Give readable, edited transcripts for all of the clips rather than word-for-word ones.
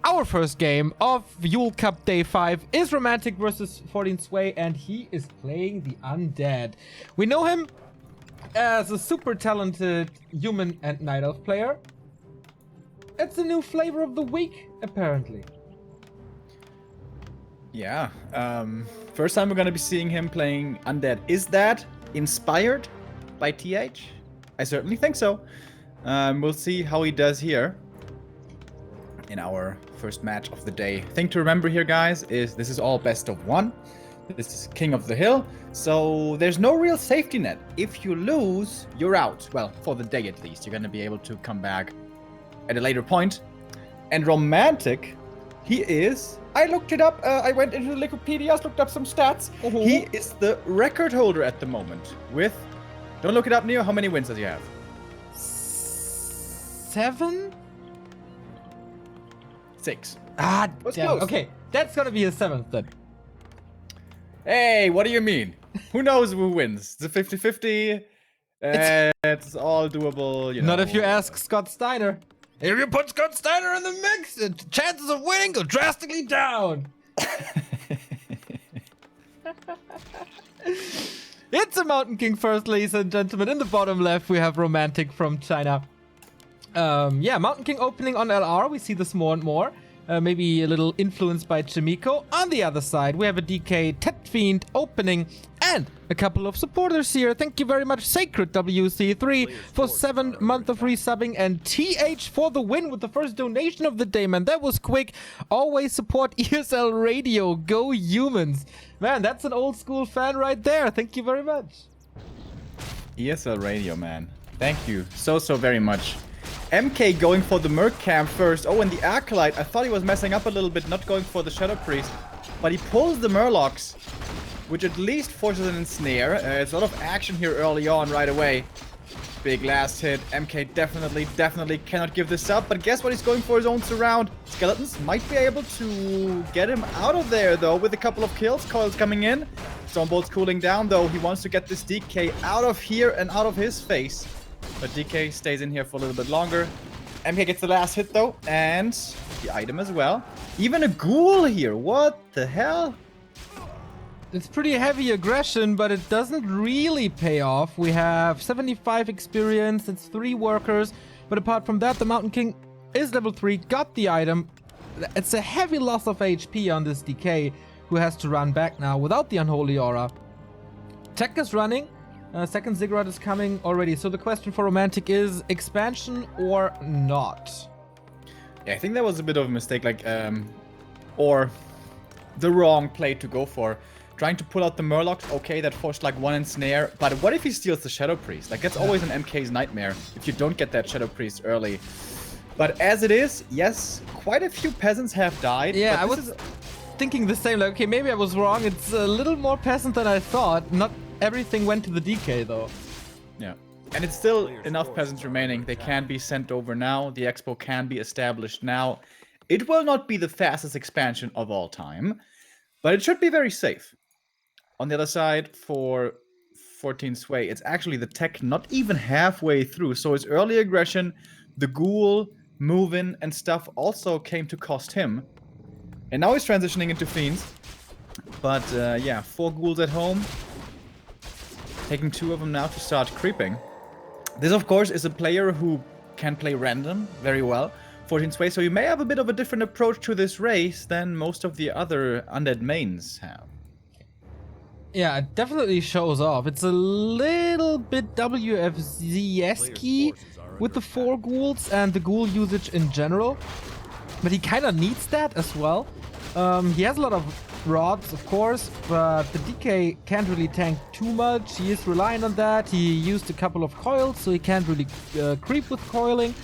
Our first game of Yule Cup Day 5 is Romantic versus 14 Sway, and he is playing the Undead. We know him as a super talented human and night elf player. It's a new flavor of the week, apparently. Yeah, first time we're gonna be seeing him playing Undead. Is that inspired by TH? I certainly think so. We'll see how he does here in our first match of the day. Thing to remember here, guys, is this is all best of one. This is King of the Hill, so there's no real safety net. If you lose, you're out. Well, for the day at least. You're gonna be able to come back at a later point. And Romantic, he is... I looked it up. I went into the Wikipedia, looked up some stats. He is the record holder at the moment with... Don't look it up, Neo. How many wins does he have? 7? 6. Ah, What's damn. close? Okay, that's gonna be his 7th then. Hey, what do you mean? Who knows who wins? It's a 50-50. It's all doable, you know. Not if you ask Scott Steiner. If you put Scott Steiner in the mix, the chances of winning go drastically down. It's a Mountain King first, ladies and gentlemen. In the bottom left, we have Romantic from China. Yeah, Mountain King opening on LR. We see this more and more. Maybe a little influenced by Chimiko. On the other side, we have a DK Tet Fiend opening and a couple of supporters here. Thank you very much, Sacred WC3 for 7 months of resubbing, and TH for the win with the first donation of the day, man. That was quick. Always support ESL Radio. Go humans. Man, that's an old school fan right there. Thank you very much. ESL Radio, man. Thank you so very much. MK going for the Merc Camp first. Oh, and the Acolyte. I thought he was messing up a little bit, not going for the Shadow Priest. But he pulls the Murlocs, which at least forces an ensnare. There's a lot of action here early on, right away. Big last hit. MK definitely cannot give this up. But guess what? He's going for his own surround. Skeletons might be able to get him out of there, though, with a couple of kills. Coils coming in. Stonebolt's cooling down, though. He wants to get this DK out of here and out of his face. But DK stays in here for a little bit longer. MK gets the last hit, though. And the item as well. Even a ghoul here. What the hell? It's pretty heavy aggression, but it doesn't really pay off. We have 75 experience, it's 3 workers. But apart from that, the Mountain King is level 3, got the item. It's a heavy loss of HP on this DK, who has to run back now without the Unholy Aura. Tech is running. Second Ziggurat is coming already. So the question for Romantic is expansion or not? Yeah, I think that was a bit of a mistake, or the wrong play to go for. Trying to pull out the Murlocs, okay, that forced like 1 ensnare, but what if he steals the Shadow Priest? Like, that's always an MK's nightmare if you don't get that Shadow Priest early. But as it is, yes, quite a few peasants have died. Yeah, I was thinking the same, like, okay, maybe I was wrong. It's a little more peasant than I thought. Not everything went to the DK, though. Yeah. And it's still enough peasants remaining. They can be sent over now. The expo can be established now. It will not be the fastest expansion of all time, but it should be very safe. On the other side, for 14 Sway, it's actually the tech not even halfway through. So his early aggression, the ghoul, move-in, and stuff also came to cost him. And now he's transitioning into fiends. But yeah, 4 ghouls at home. Taking 2 of them now to start creeping. This, of course, is a player who can play random very well. 14 Sway, so you may have a bit of a different approach to this race than most of the other Undead mains have. Yeah, it definitely shows off. It's a little bit WFZ-esque with the 4 ghouls and the ghoul usage in general. But he kind of needs that as well. He has a lot of rods, of course, but the DK can't really tank too much. He is relying on that. He used a couple of coils, so he can't really creep with coiling.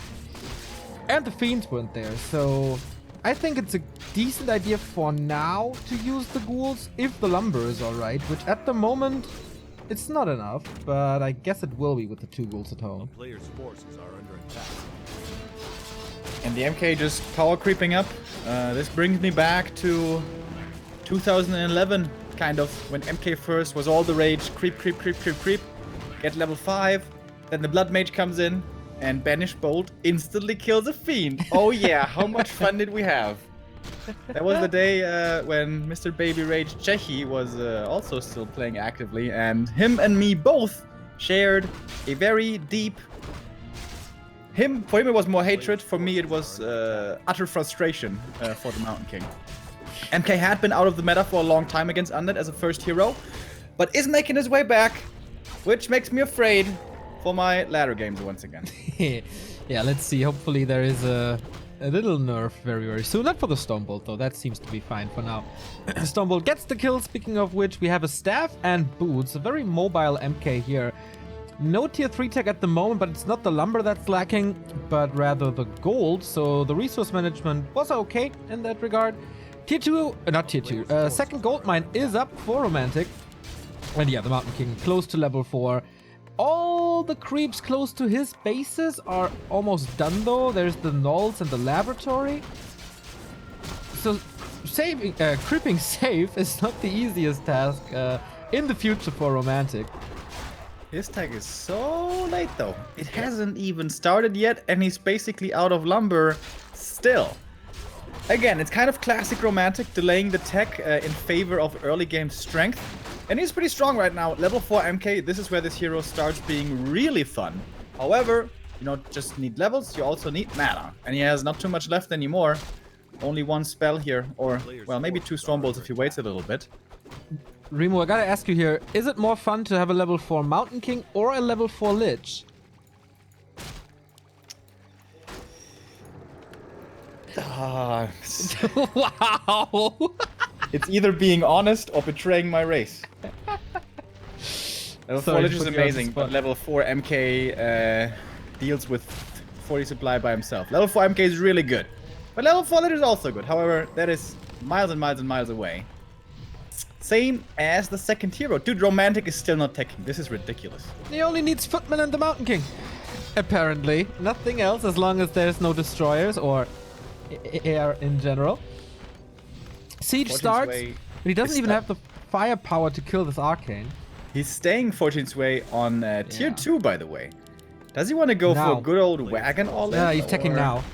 And the fiends weren't there, so I think it's a decent idea for now to use the ghouls if the lumber is alright, which at the moment it's not enough, but I guess it will be with the 2 ghouls at home. Players' forces are under attack. And the MK just power creeping up. This brings me back to 2011, kind of, when MK first was all the rage. Creep. Get level 5. Then the Blood Mage comes in, and Banish Bolt instantly kills a Fiend. Oh yeah, how much fun did we have? That was the day when Mr. Baby Rage Czechi was also still playing actively, and him and me both shared a very deep... For him it was more hatred, for me it was utter frustration for the Mountain King. MK had been out of the meta for a long time against Undead as a first hero, but is making his way back, which makes me afraid for my ladder games once again. Yeah, let's see. Hopefully there is a little nerf very, very soon. Not for the Stormbolt, though. That seems to be fine for now. Stormbolt gets the kill. Speaking of which, we have a staff and boots. A very mobile MK here. No tier 3 tech at the moment, but it's not the lumber that's lacking, but rather the gold. So the resource management was okay in that regard. Tier 2, not tier 2. Second gold mine is up for Romantic. And yeah, the Mountain King close to level 4. All the creeps close to his bases are almost done though. There's the Knolls and the laboratory. So creeping safe is not the easiest task in the future for Romantic. His tag is so late though. It hasn't even started yet and he's basically out of lumber still. Again, it's kind of classic Romantic, delaying the tech in favor of early game strength. And he's pretty strong right now. Level 4 MK, this is where this hero starts being really fun. However, you don't just need levels, you also need mana. And he has not too much left anymore. Only one spell here, or, well, maybe 2 Stormbolts if he waits a little bit. Remo, I gotta ask you here, is it more fun to have a level 4 Mountain King or a level 4 Lich? Wow. It's It's either being honest or betraying my race. Level 4 Lich is amazing, but level 4 MK deals with 40 supply by himself. Level 4 MK is really good, but level 4 Lich is also good. However, that is miles and miles and miles away. Same as the second hero. Dude, Romantic is still not teching. This is ridiculous. He only needs Footman and the Mountain King. Apparently. Nothing else as long as there's no destroyers or air in general. Siege starts, but he doesn't even have the firepower to kill this Arcane. He's staying Fortune's Way on tier 2, by the way. Does he want to go for a good old wagon all in? Yeah, he's teching now.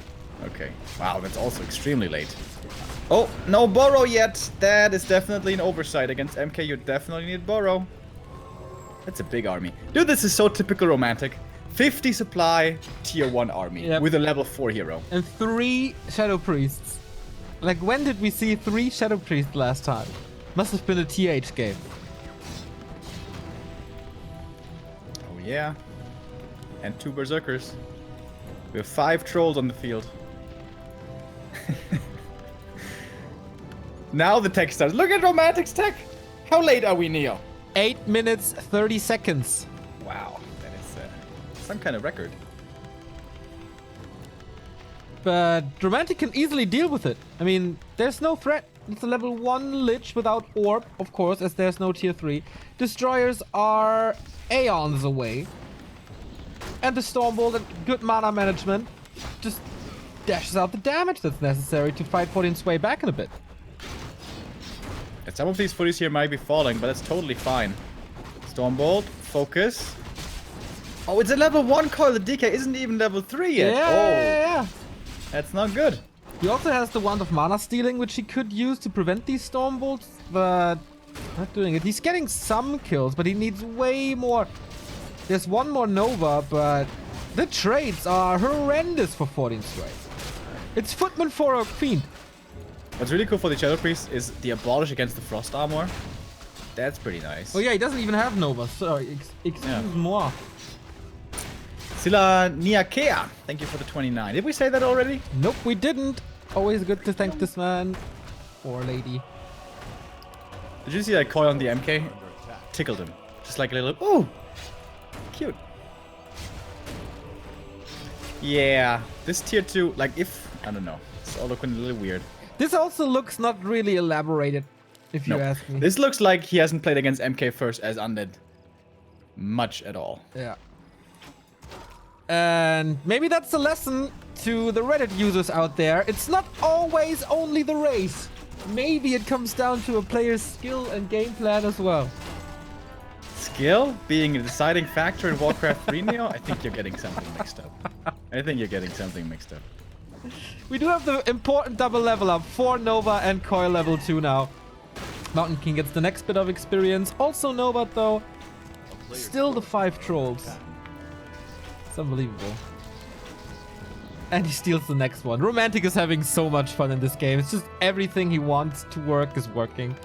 Okay. Wow, that's also extremely late. Oh, no Burrow yet. That is definitely an oversight. Against MK, you definitely need Burrow. That's a big army. Dude, this is so typical Romantic. 50 supply, tier 1 army with a level 4 hero. And 3 Shadow Priests. Like, when did we see 3 Shadow Priests last time? Must have been a TH game. Oh, yeah. And 2 Berserkers. We have 5 Trolls on the field. Now the tech starts. Look at Romantic's tech! How late are we, Neo? 8 minutes, 30 seconds. Wow, that is some kind of record. But Romantic can easily deal with it. I mean, there's no threat. It's a level 1 Lich without Orb, of course, as there's no tier 3. Destroyers are aeons away. And the Stormbolt and good mana management just dashes out the damage that's necessary to fight Fortune's Way back in a bit. And some of these footies here might be falling, but that's totally fine. Stormbolt, focus. Oh, it's a level 1 coil. The DK isn't even level 3 yet. Yeah. That's not good. He also has the Wand of Mana Stealing, which he could use to prevent these Stormbolts, but not doing it. He's getting some kills, but he needs way more. There's one more Nova, but the trades are horrendous for Fortune's Way. It's Footman for a Fiend. What's really cool for the Shadow Priest is the Abolish against the Frost Armor. That's pretty nice. Oh yeah, he doesn't even have Nova. Sorry, excuse moi. Sila Niakea, thank you for the 29. Did we say that already? Nope, we didn't. Always good to thank this man or lady. Did you see that coil on the MK? Tickled him. Just like a little, ooh, cute. Yeah, this tier 2, like if, I don't know, it's all looking a little weird. This also looks not really elaborated, if you ask me. This looks like he hasn't played against MK first as Undead much at all. Yeah. And maybe that's a lesson to the Reddit users out there. It's not always only the race. Maybe it comes down to a player's skill and game plan as well. Skill being a deciding factor in Warcraft 3, Neo? I think you're getting something mixed up. We do have the important double level up. 4 Nova and Coil level 2 now. Mountain King gets the next bit of experience. Also Nova though. Still the 5 trolls. It's unbelievable. And he steals the next one. Romantic is having so much fun in this game. It's just everything he wants to work is working.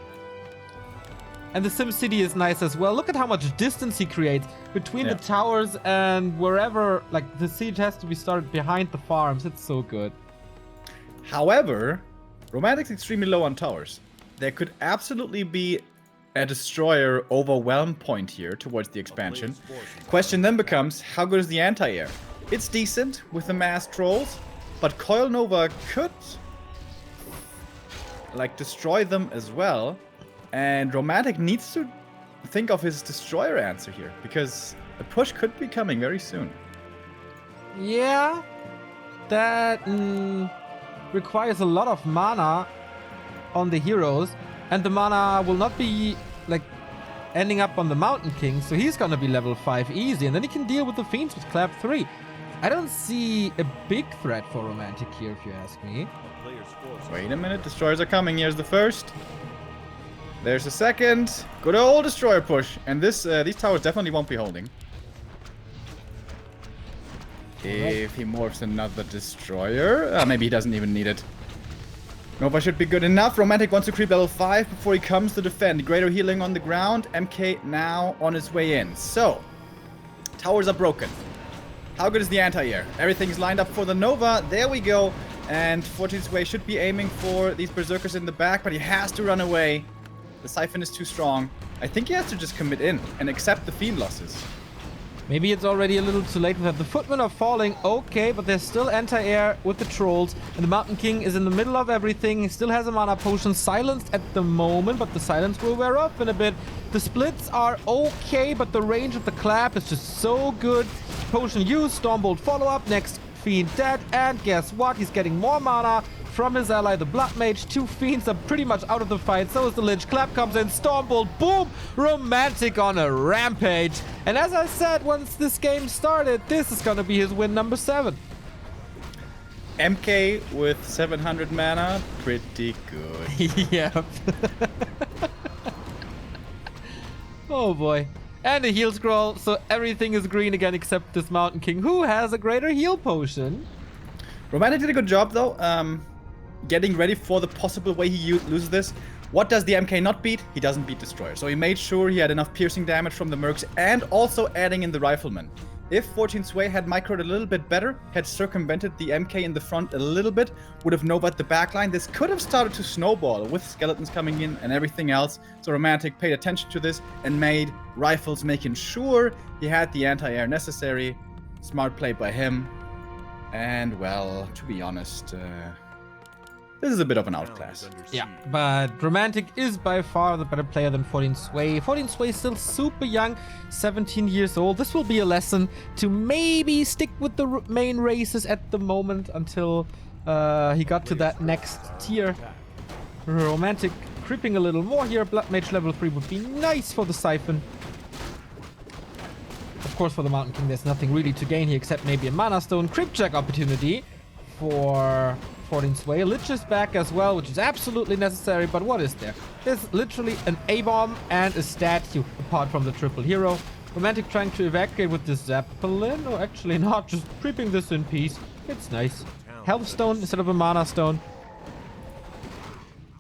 And the SimCity is nice as well. Look at how much distance he creates between the towers and wherever, like, the siege has to be started behind the farms. It's so good. However, Romantic's extremely low on towers. There could absolutely be a destroyer overwhelm point here towards the expansion. Question then becomes, how good is the anti-air? It's decent with the mass trolls, but Coil Nova could, like, destroy them as well. And Romantic needs to think of his destroyer answer here, because a push could be coming very soon. Yeah, that requires a lot of mana on the heroes, and the mana will not be like ending up on the Mountain King, so he's gonna be level 5 easy, and then he can deal with the Fiends with Clap 3. I don't see a big threat for Romantic here, if you ask me. Wait a minute, destroyers are coming. Here's the first. There's a second. Good old destroyer push. And this these towers definitely won't be holding. If he morphs another destroyer. Maybe he doesn't even need it. Nova should be good enough. Romantic wants to creep level 5 before he comes to defend. Greater healing on the ground. MK now on his way in. So, towers are broken. How good is the anti-air? Everything's lined up for the Nova. There we go. And Fortune's Way should be aiming for these berserkers in the back, but he has to run away. The Siphon is too strong. I think he has to just commit in and accept the Fiend losses. Maybe it's already a little too late with that. The Footmen are falling, okay, but there's still anti-air with the Trolls. And the Mountain King is in the middle of everything. He still has a mana potion silenced at the moment, but the silence will wear off in a bit. The splits are okay, but the range of the clap is just so good. Potion used, Stormbolt follow-up, next Fiend dead, and guess what? He's getting more mana from his ally, the Blood Mage. 2 Fiends are pretty much out of the fight. So is the Lich. Clap comes in. Stormbolt. Boom. Romantic on a rampage. And as I said, once this game started, this is going to be his win number 7. MK with 700 mana. Pretty good. Yep. Oh boy. And a heal scroll. So everything is green again except this Mountain King, who has a greater heal potion. Romantic did a good job though. Getting ready for the possible way he loses this. What does the MK not beat? He doesn't beat Destroyer. So he made sure he had enough piercing damage from the Mercs and also adding in the Rifleman. If Fortune Sway had microed a little bit better, had circumvented the MK in the front a little bit, would have Nova'd the backline, this could have started to snowball with skeletons coming in and everything else. So Romantic paid attention to this and made rifles, making sure he had the anti-air necessary. Smart play by him. And well, to be honest, this is a bit of an outclass. Yeah, but Romantic is by far the better player than 14 Sway. 14 Sway is still super young, 17 years old. This will be a lesson to maybe stick with the main races at the moment until he got to that next tier. Romantic creeping a little more here. Blood Mage level 3 would be nice for the Siphon. Of course, for the Mountain King, there's nothing really to gain here except maybe a Mana Stone. Crypt Check opportunity for 14 Sway. Lich is back as well, which is absolutely necessary, but what is there? There's literally an A-bomb and a statue, apart from the triple hero. Romantic trying to evacuate with the Zeppelin, or actually not, just creeping this in peace. It's nice. Health Stone instead of a Mana Stone.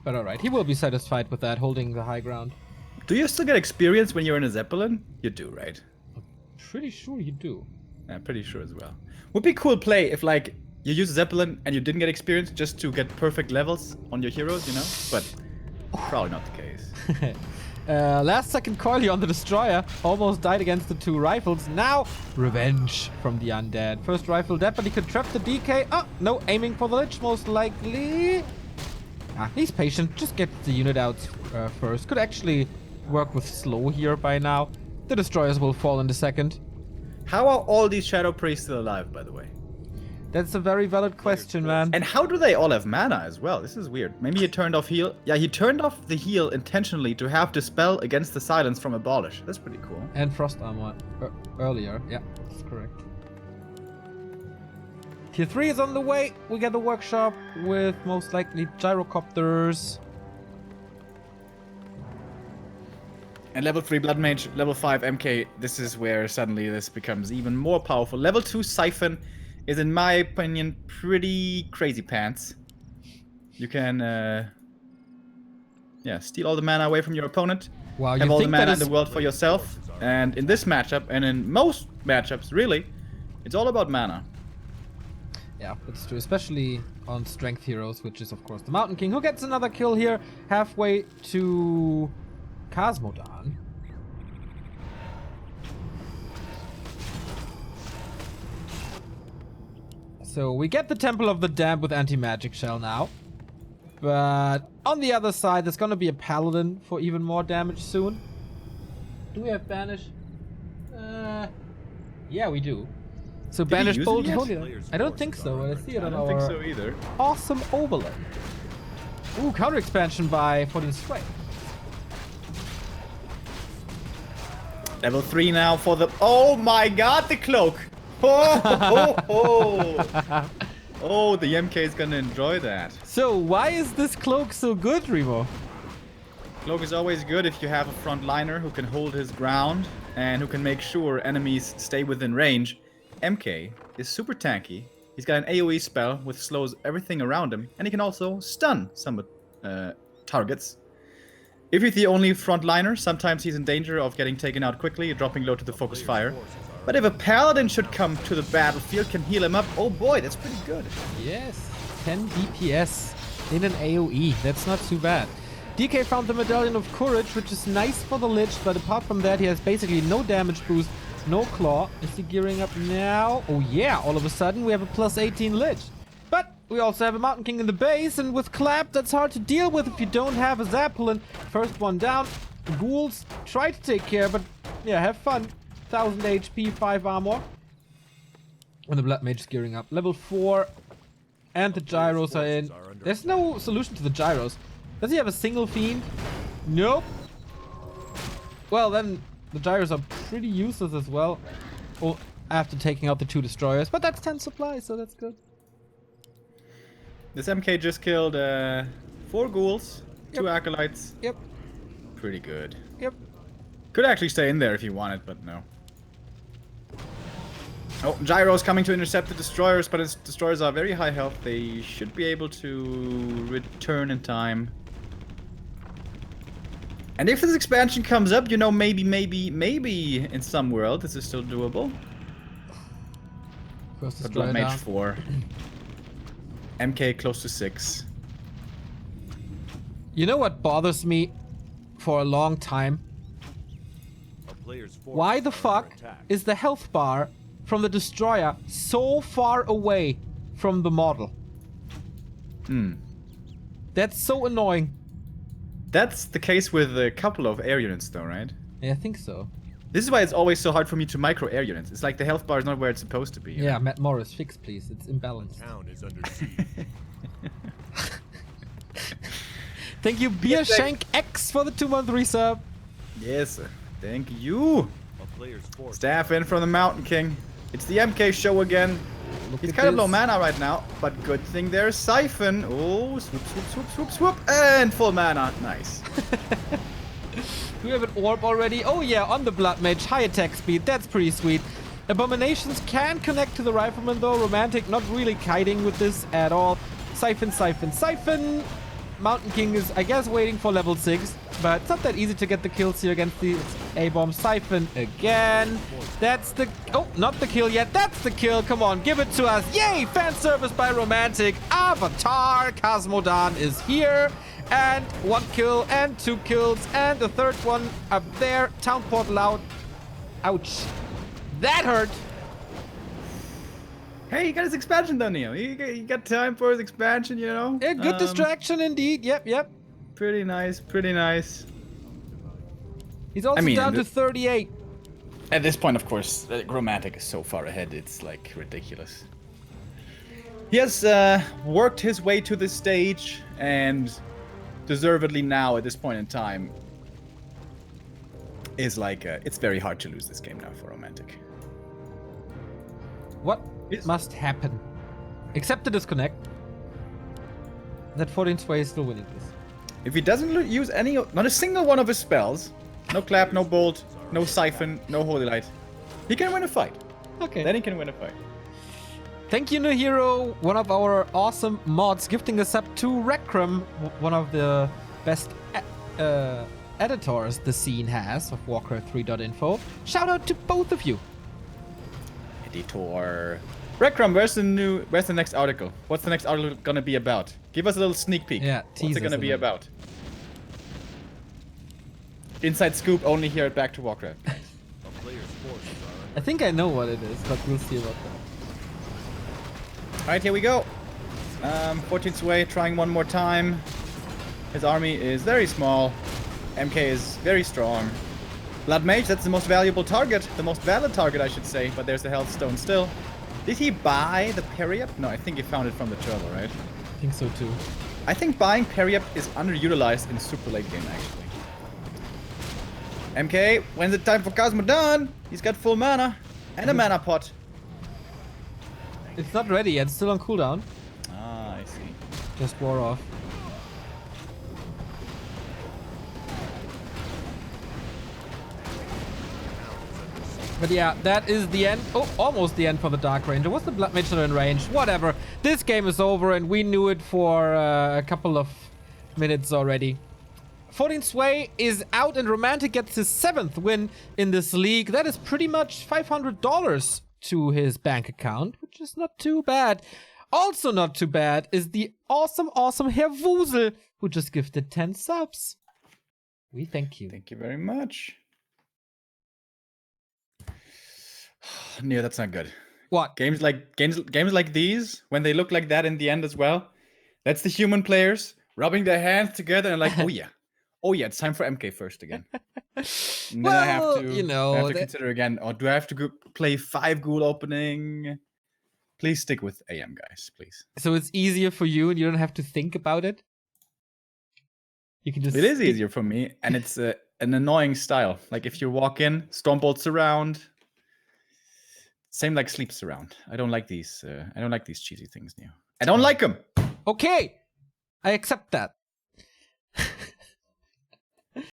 But alright, he will be satisfied with that, holding the high ground. Do you still get experience when you're in a Zeppelin? You do, right? Pretty sure you do. Yeah, pretty sure as well. Would be cool play if, like, you use a Zeppelin and you didn't get experience just to get perfect levels on your heroes, you know? But probably not the case. Last second coil here on the Destroyer. Almost died against the 2 rifles. Now, revenge from the undead. First rifle dead, but he could trap the DK. Oh, no, aiming for the Lich most likely. He's patient. Just get the unit out first. Could actually work with slow here by now. The Destroyers will fall in a second. How are all these Shadow Priests still alive, by the way? That's a very valid question, man. And how do they all have mana as well? This is weird. Maybe he turned off heal. Yeah, he turned off the heal intentionally to have Dispel against the silence from Abolish. That's pretty cool. And Frost Armor earlier. Yeah, that's correct. Tier 3 is on the way. We get the workshop with most likely gyrocopters. And level 3 Blood Mage, level 5 MK, this is where suddenly this becomes even more powerful. Level 2 Siphon is, in my opinion, pretty crazy pants. You can, yeah, steal all the mana away from your opponent. Wow, have you all the think mana that in the is... world for yourself. And in this matchup, and in most matchups, really, it's all about mana. Yeah, that's true, especially on strength heroes, which is of course the Mountain King, who gets another kill here halfway to Cosmodan. So we get the Temple of the Damned with anti-magic shell now. But on the other side, there's gonna be a Paladin for even more damage soon. Do we have Banish? Yeah, we do. So Did he Banish use it Bolt yet? Holy. I don't think so. I see it I on don't our think so either. awesome overlay. Ooh, counter expansion by 14 Sway. Level 3 now for the... Oh my god, the cloak! Oh, oh, oh. Oh, the MK is gonna enjoy that. So why is this cloak so good, Remo? Cloak is always good if you have a frontliner who can hold his ground and who can make sure enemies stay within range. MK is super tanky. He's got an AoE spell which slows everything around him, and he can also stun some targets. If he's the only frontliner, sometimes he's in danger of getting taken out quickly, dropping low to the focus fire. But if a paladin should come to the battlefield, can heal him up, oh boy, that's pretty good. Yes, 10 DPS in an AoE. That's not too bad. DK found the Medallion of Courage, which is nice for the Lich, but apart from that, he has basically no damage boost, no claw. Is he gearing up now? Oh yeah, all of a sudden we have a plus 18 Lich. But we also have a Mountain King in the base, and with Clap, that's hard to deal with if you don't have a Zeppelin. First one down. Ghouls try to take care, but yeah, have fun. 1000 HP, 5 armor. And the Blood Mage is gearing up. Level 4. And the gyros are in. There's no solution to the gyros. Does he have a single fiend? Nope. Well, then the gyros are pretty useless as well. Oh, after taking out the 2 destroyers. But that's 10 supplies, so that's good. This MK just killed 4 ghouls, 2 acolytes. Yep. Pretty good. Yep. Could actually stay in there if you wanted, but no. Oh, Gyro's coming to intercept the destroyers, but his destroyers are very high health. They should be able to return in time. And if this expansion comes up, you know, maybe in some world this is still doable. First But destroyer Blood Mage down. 4. MK close to 6. You know what bothers me for a long time? Why the fuck is the health bar from the destroyer so far away from the model? That's so annoying. That's the case with a couple of air units though, right? Yeah, I think so. This is why it's always so hard for me to micro air units. It's like the health bar is not where it's supposed to be. Yeah, Matt Morris, fix please. It's imbalanced. Town is under siege. Thank you, Beer Shank X, for the 2-month resub. Yes, thank you. A player's force. Staff in from the Mountain King. It's the MK show again. Look He's at kind of low this. mana right now, but good thing there's Siphon. Oh, swoop, swoop, swoop, swoop, swoop, and full mana. Nice. Do we have an orb already? Oh yeah, on the Blood Mage, high attack speed. That's pretty sweet. Abominations can connect to the Rifleman though. Romantic not really kiting with this at all. Siphon, Siphon, Siphon. Mountain King is, I guess, waiting for level 6. But it's not that easy to get the kills here against the A-bomb. Siphon again. That's the... Oh, not the kill yet. That's the kill. Come on, give it to us. Yay! Fan service by Romantic. Avatar Cosmodan is here. And 1 kill and 2 kills. And the 3rd one up there. Town portal out. Ouch. That hurt. Hey, he got his expansion done, Neo. He got time for his expansion, you know? Yeah, good distraction indeed. Yep, yep. Pretty nice, pretty nice. He's also down to 38. At this point, of course, Romantic is so far ahead, it's like ridiculous. He has worked his way to this stage, and deservedly now, at this point in time, is like, it's very hard to lose this game now for Romantic. What must happen Except the disconnect. That 14 Sway is still winning this. If he doesn't use any, not a single one of his spells, no clap, no bolt, no siphon, no holy light, he can win a fight. Okay. Then he can win a fight. Thank you, Nahiro, one of our awesome mods, gifting us up to Rekram, one of the best editors the scene has of Warcraft3.info. Shout out to both of you. Editor. Rekram, where's the next article? What's the next article gonna be about? Give us a little sneak peek. Yeah, What's tease it gonna us a be little. about? Inside scoop only here at Back to Warcraft. A player's forces are I think I know what it is, but we'll see about that. Alright, here we go. 14 Sway trying one more time. His army is very small. MK is very strong. Blood Mage, that's the most valuable target. The most valid target, I should say. But there's the Health Stone still. Did he buy the Periap? No, I think he found it from the turtle, right? I think so too. I think buying Periap is underutilized in super late game, actually. MK, when's it time for Cosmodon? He's got full mana. And a mana pot. It's not ready yet, it's still on cooldown. Ah, I see. Just wore off. But yeah, that is the end. Oh, almost the end for the Dark Ranger. Was the Blood Mage not in range? Whatever. This game is over and we knew it for a couple of minutes already. 14 Sway is out and Romantic gets his 7th win in this league. That is pretty much $500 to his bank account, which is not too bad. Also not too bad is the awesome Herr Wusel, who just gifted 10 subs. We thank you. Thank you very much. No, that's not good. What? Games like these, when they look like that in the end as well, that's the human players rubbing their hands together and like, oh yeah, it's time for MK first again. And then I have to, you know, I have to consider again, or do I have to go play 5 ghoul opening? Please stick with AM, guys, please. So it's easier for you and you don't have to think about it? You can just... It is easier for me, and it's an annoying style. Like if you walk in, Stormbolt surround. Same like sleep surround. I don't like these. I don't like these cheesy things, Neo. I don't like them. Okay, I accept that.